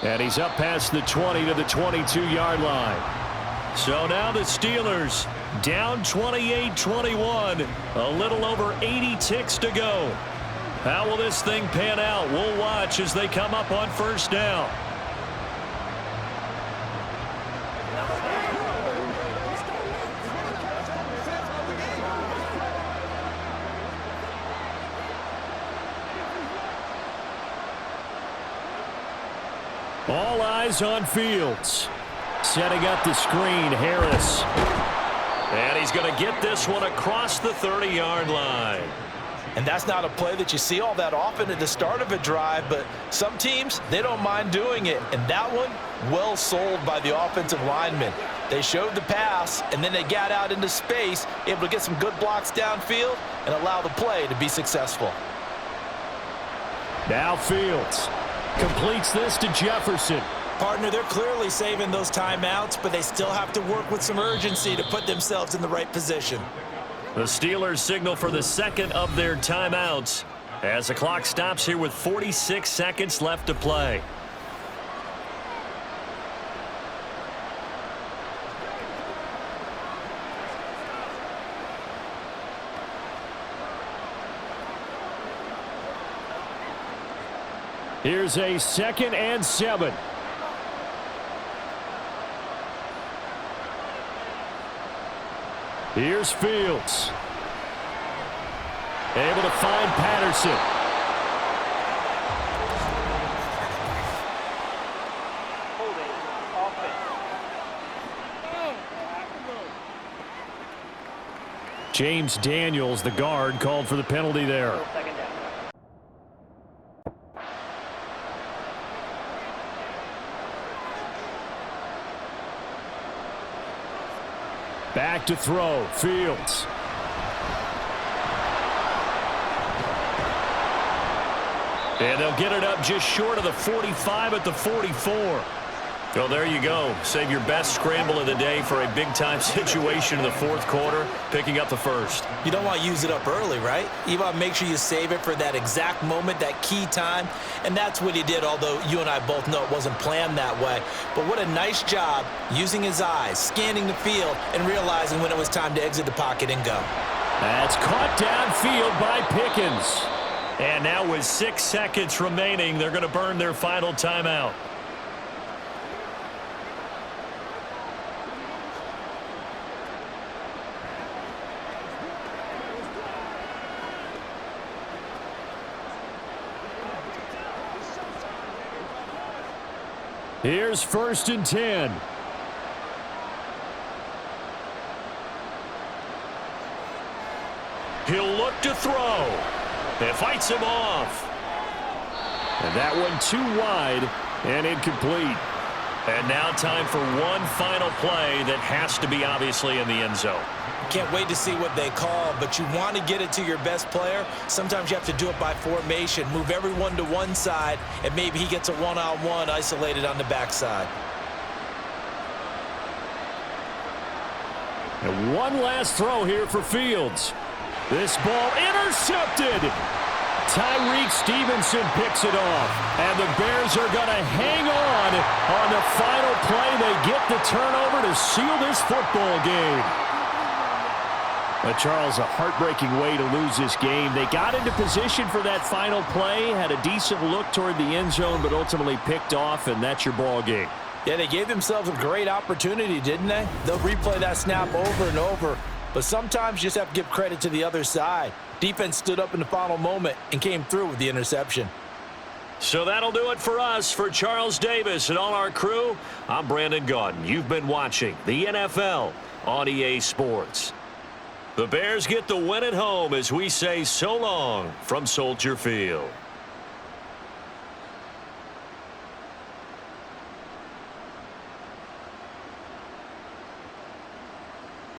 And he's up past the 20 to the 22-yard line. So now the Steelers down 28-21. A little over 80 ticks to go. How will this thing pan out? We'll watch as they come up on first down. All eyes on Fields. Setting up the screen, Harris. And he's going to get this one across the 30-yard line. And that's not a play that you see all that often at the start of a drive, but some teams, they don't mind doing it. And that one, well sold by the offensive lineman. They showed the pass, and then they got out into space, able to get some good blocks downfield and allow the play to be successful. Now Fields completes this to Jefferson. Partner, they're clearly saving those timeouts, but they still have to work with some urgency to put themselves in the right position. The Steelers signal for the second of their timeouts as the clock stops here with 46 seconds left to play. Here's a 2nd and 7. Here's Fields. Able to find Patterson. Holding. Offense. James Daniels, the guard, called for the penalty there. Second down. Back to throw. Fields. And they'll get it up just short of the 45 at the 44. So there you go. Save your best scramble of the day for a big-time situation in the fourth quarter, picking up the first. You don't want to use it up early, right? You want to make sure you save it for that exact moment, that key time. And that's what he did, although you and I both know it wasn't planned that way. But what a nice job using his eyes, scanning the field, and realizing when it was time to exit the pocket and go. That's caught downfield by Pickens. And now with 6 seconds remaining, they're going to burn their final timeout. Here's 1st and 10. He'll look to throw. It fights him off. And that one too wide and incomplete. And now time for one final play that has to be obviously in the end zone. Can't wait to see what they call, but you want to get it to your best player. Sometimes you have to do it by formation. Move everyone to one side, and maybe he gets a one-on-one isolated on the backside. And one last throw here for Fields. This ball intercepted. Tyreek Stevenson picks it off. And the Bears are going to hang on the final play. They get the turnover to seal this football game. Charles, a heartbreaking way to lose this game. They got into position for that final play, had a decent look toward the end zone, but ultimately picked off, and that's your ball game. Yeah, they gave themselves a great opportunity, didn't they? They'll replay that snap over and over, but sometimes you just have to give credit to the other side. Defense stood up in the final moment and came through with the interception. So that'll do it for us. For Charles Davis and all our crew, I'm Brandon Gaudin. You've been watching the NFL on EA Sports. The Bears get the win at home as we say so long from Soldier Field.